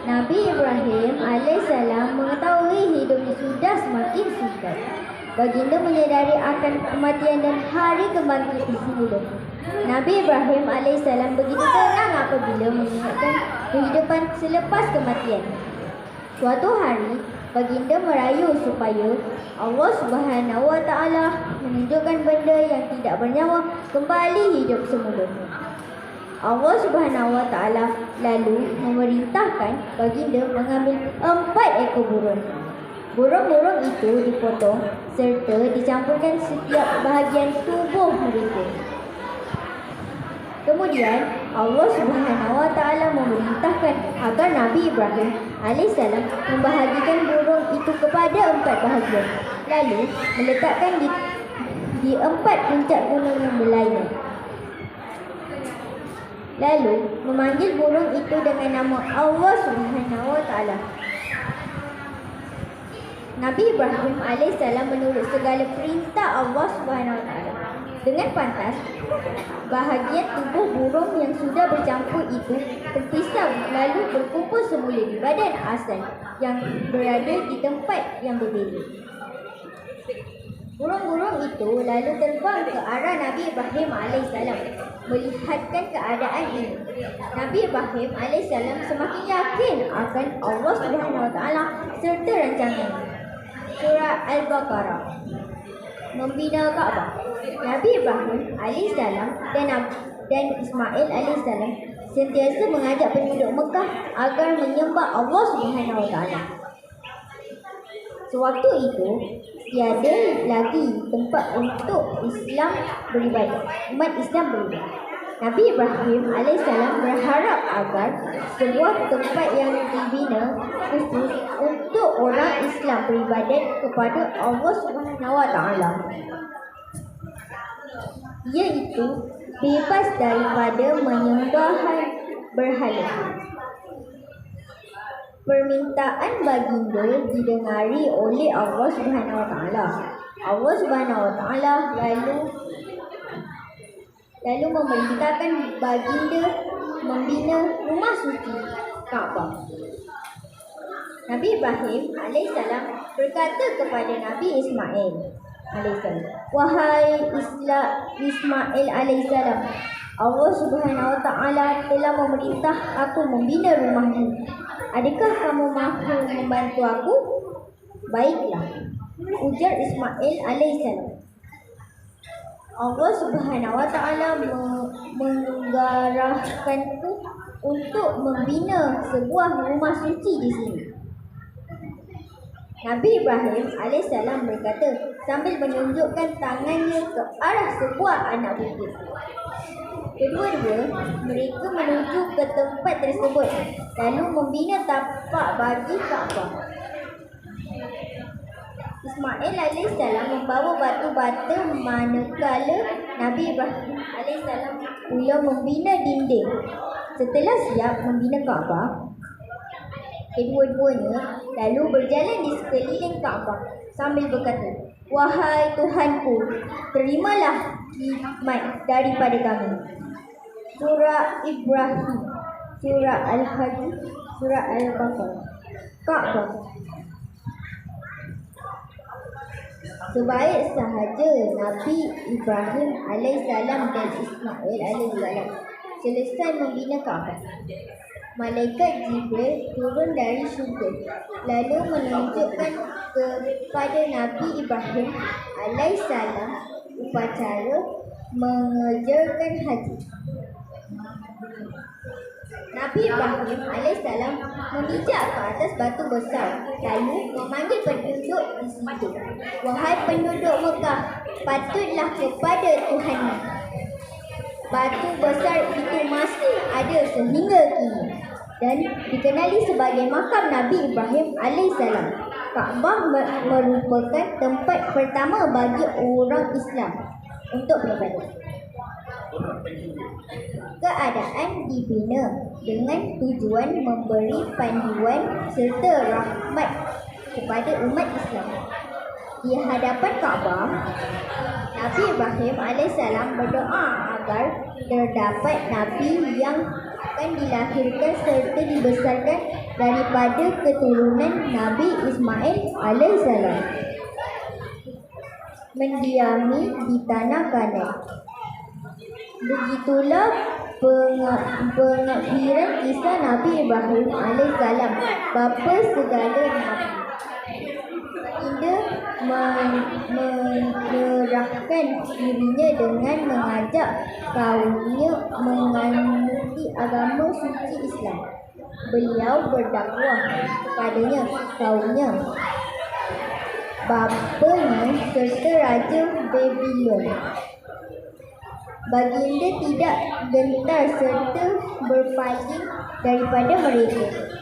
Nabi Ibrahim alaihissalam mengetahui hidupnya sudah semakin singkat. Baginda menyadari akan kematian dan hari kebangkitan semula. Nabi Ibrahim alaihissalam begitu tenang apabila mengingatkan kehidupan selepas kematian. Suatu hari, baginda merayu supaya Allah Subhanahu Wa Taala menunjukkan benda yang tidak bernyawa kembali hidup semula. Allah Subhanahu Wa Taala lalu memerintahkan baginda mengambil 4 ekor burung. Burung-burung itu dipotong serta dicampurkan setiap bahagian tubuh mereka. Kemudian Allah Subhanahu Wa Taala memerintahkan agar Nabi Ibrahim alaihissalam membahagikan burung itu kepada 4 bahagian, lalu meletakkan di 4 puncak gunung yang berlainan. Lalu memanggil burung itu dengan nama Allah Subhanahu Wa Taala. Nabi Ibrahim alaihissalam menurut segala perintah Allah Subhanahu Wa Taala. Dengan pantas, bahagian tubuh burung yang sudah bercampur itu terpisah lalu berkumpul semula di badan asal yang berada di tempat yang berbeza. Burung-burung itu lalu terbang ke arah Nabi Ibrahim alaihissalam melihatkan keadaan ini. Nabi Ibrahim alaihissalam semakin yakin akan Allah Subhanahu Wa Taala serta rancangannya. Surah Al-Baqarah. Membina Kaabah. Nabi Ibrahim alaihissalam dan Ismail alaihissalam sentiasa mengajak penduduk Mekah agar menyembah Allah Subhanahu Wa Taala. Sewaktu itu, tiada lagi tempat untuk Islam beribadah. Umat Islam beribadah. Nabi Ibrahim alaihissalam berharap agar sebuah tempat yang dibina khusus untuk orang Islam beribadat kepada Allah Subhanahu Wa Taala, iaitu bebas daripada menyembahan berhala. Permintaan baginda didengari oleh Allah Subhanahu Wa Taala. Allah Subhanahu Wa Taala lalu memerintahkan baginda membina rumah suci Kaabah. Nabi Ibrahim alaihissalam berkata kepada Nabi Ismail alaihissalam, "Wahai Ismail alaihissalam, Allah Subhanahu Wa Taala telah memerintah aku membina rumahmu. Adakah kamu mahu membantu aku?" "Baiklah," ujar Ismail alaihissalam. Allah Subhanahu Wa Taala menggarahkanku untuk membina sebuah rumah suci di sini. Nabi Ibrahim alaihissalam berkata sambil menunjukkan tangannya ke arah sebuah anak bukit. Kedua-dua mereka menuju ke tempat tersebut lalu membina tapak bagi Kaabah. Ismail alaihissalam membawa batu bata manakala Nabi Ibrahim alaihissalam mula membina dinding. Setelah siap membina Kaabah, kedua-duanya lalu berjalan di sekeliling Kaabah sambil berkata, "Wahai Tuhanku, terimalah khidmat daripada kami." Surah Ibrahim, Surah Al-Hajj, Surah Al-Baqarah. Kaabah. Sebaik sahaja Nabi Ibrahim alaihissalam dan Ismail alaihissalam selesai membina Kaabah, malaikat Jibril turun dari syurga lalu menunjukkan kepada Nabi Ibrahim alaihissalam upacara mengerjakan haji. Nabi Ibrahim alaihissalam memijak ke atas batu besar lalu memanggil penduduk di situ, "Wahai penduduk Mekah, patutlah kepada Tuhanmu." Batu besar itu masih ada sehingga kini dan dikenali sebagai makam Nabi Ibrahim alaihissalam. Kaabah merupakan tempat pertama bagi orang Islam untuk beribadah. Keadaan dibina dengan tujuan memberi panduan serta rahmat kepada umat Islam. Di hadapan Kaabah, Nabi Ibrahim alaihissalam berdoa agar terdapat Nabi yang akan dilahirkan serta dibesarkan daripada keturunan Nabi Ismail alaihissalam, mendiami di tanah Kanan. Begitulah pengakhiran kisah Nabi Ibrahim alaihissalam, bapa segala nabi. Baginda menyerahkan dirinya dengan mengajak kaumnya menganuti agama suci Islam. Beliau berdakwah kepadanya, kaumnya, bapanya serta Raja Babylon. Baginda tidak gentar serta berpaling daripada mereka.